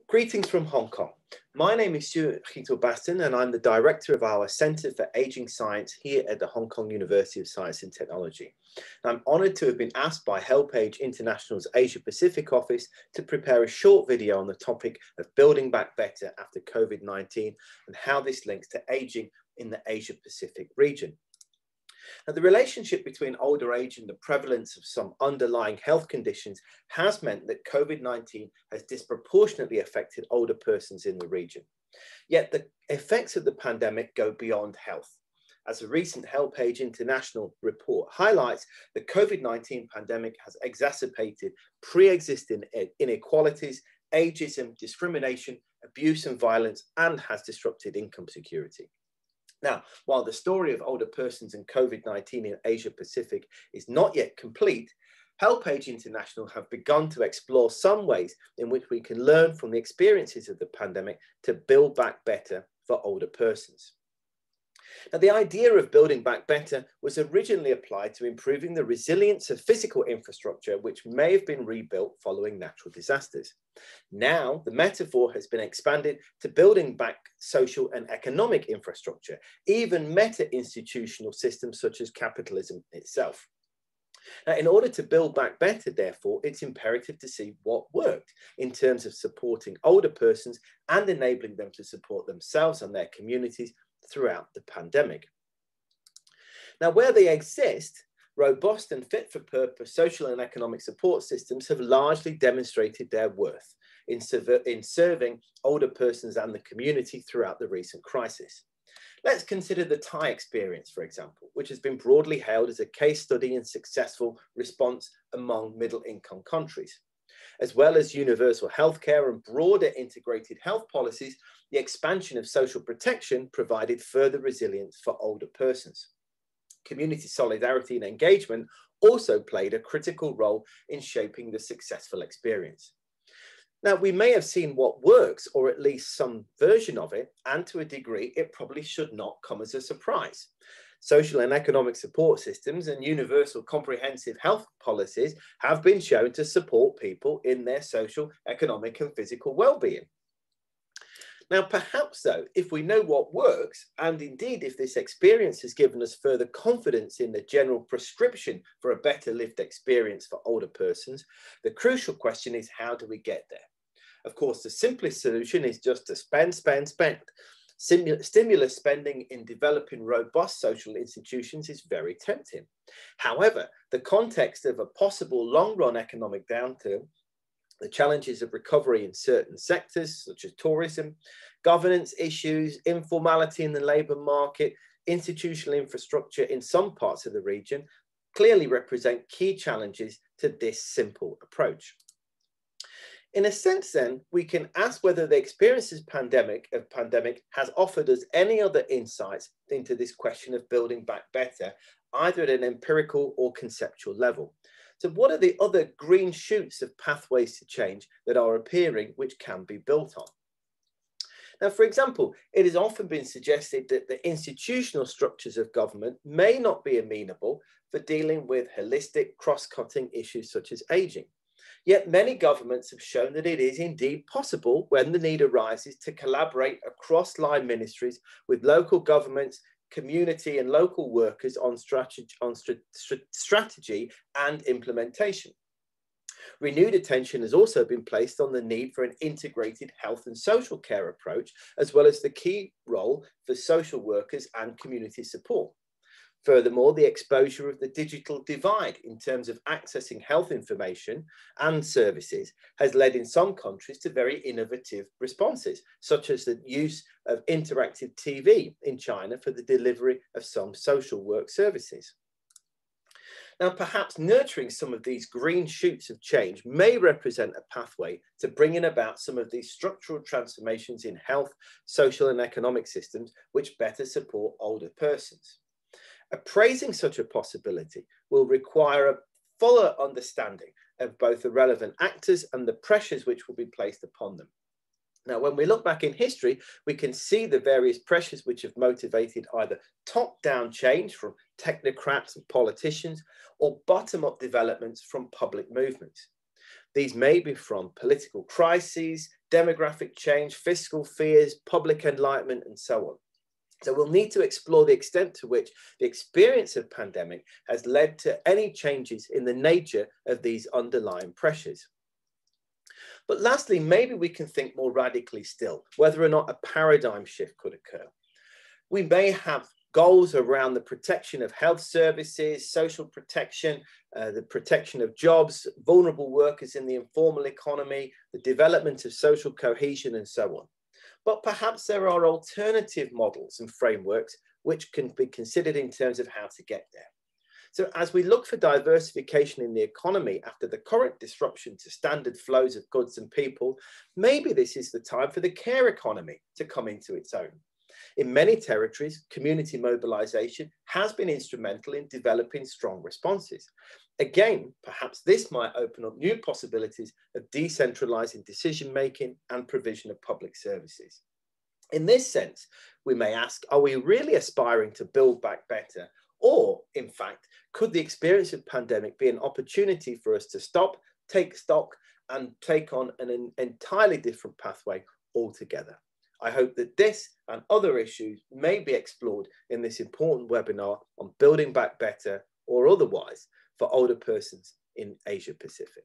Greetings from Hong Kong. My name is Stuart Gietel-Basten and I'm the director of our Centre for Aging Science here at the Hong Kong University of Science and Technology. I'm honoured to have been asked by HelpAge International's Asia Pacific office to prepare a short video on the topic of building back better after COVID-19 and how this links to ageing in the Asia Pacific region. Now, the relationship between older age and the prevalence of some underlying health conditions has meant that COVID-19 has disproportionately affected older persons in the region. Yet the effects of the pandemic go beyond health. As a recent HelpAge International report highlights, the COVID-19 pandemic has exacerbated pre-existing inequalities, ageism, discrimination, abuse and violence, and has disrupted income security. Now, while the story of older persons and COVID-19 in Asia Pacific is not yet complete, HelpAge International have begun to explore some ways in which we can learn from the experiences of the pandemic to build back better for older persons. Now, the idea of building back better was originally applied to improving the resilience of physical infrastructure which may have been rebuilt following natural disasters. Now, the metaphor has been expanded to building back social and economic infrastructure, even meta-institutional systems such as capitalism itself. Now, in order to build back better, therefore, it's imperative to see what worked in terms of supporting older persons and enabling them to support themselves and their communities throughout the pandemic. Now, where they exist, robust and fit-for-purpose social and economic support systems have largely demonstrated their worth in serving older persons and the community throughout the recent crisis. Let's consider the Thai experience, for example, which has been broadly hailed as a case study in successful response among middle-income countries. As well as universal healthcare and broader integrated health policies, the expansion of social protection provided further resilience for older persons. Community solidarity and engagement also played a critical role in shaping the successful experience. Now, we may have seen what works, or at least some version of it, and to a degree, it probably should not come as a surprise. Social and economic support systems and universal comprehensive health policies have been shown to support people in their social, economic, and physical well-being. Now, perhaps though, if we know what works, and indeed if this experience has given us further confidence in the general prescription for a better lived experience for older persons, the crucial question is, how do we get there? Of course, the simplest solution is just to spend, spend, spend. Stimulus spending in developing robust social institutions is very tempting. However, the context of a possible long-run economic downturn, the challenges of recovery in certain sectors, such as tourism, governance issues, informality in the labour market, institutional infrastructure in some parts of the region, clearly represent key challenges to this simple approach. In a sense, then, we can ask whether the experiences pandemic has offered us any other insights into this question of building back better, either at an empirical or conceptual level. So what are the other green shoots of pathways to change that are appearing which can be built on? Now, for example, it has often been suggested that the institutional structures of government may not be amenable for dealing with holistic, cross-cutting issues such as ageing. Yet many governments have shown that it is indeed possible, when the need arises, to collaborate across line ministries with local governments, community and local workers on strategy and implementation. Renewed attention has also been placed on the need for an integrated health and social care approach, as well as the key role for social workers and community support. Furthermore, the exposure of the digital divide in terms of accessing health information and services has led in some countries to very innovative responses, such as the use of interactive TV in China for the delivery of some social work services. Now, perhaps nurturing some of these green shoots of change may represent a pathway to bringing about some of these structural transformations in health, social and economic systems which better support older persons. Appraising such a possibility will require a fuller understanding of both the relevant actors and the pressures which will be placed upon them. Now, when we look back in history, we can see the various pressures which have motivated either top-down change from technocrats and politicians or bottom-up developments from public movements. These may be from political crises, demographic change, fiscal fears, public enlightenment, and so on. So we'll need to explore the extent to which the experience of pandemic has led to any changes in the nature of these underlying pressures. But lastly, maybe we can think more radically still, whether or not a paradigm shift could occur. We may have goals around the protection of health services, social protection, the protection of jobs, vulnerable workers in the informal economy, the development of social cohesion, and so on. But perhaps there are alternative models and frameworks which can be considered in terms of how to get there. So as we look for diversification in the economy after the current disruption to standard flows of goods and people, maybe this is the time for the care economy to come into its own. In many territories, community mobilization has been instrumental in developing strong responses. Again, perhaps this might open up new possibilities of decentralizing decision-making and provision of public services. In this sense, we may ask, are we really aspiring to build back better? Or, in fact, could the experience of pandemic be an opportunity for us to stop, take stock, and take on an entirely different pathway altogether? I hope that this and other issues may be explored in this important webinar on building back better or otherwise for older persons in Asia Pacific.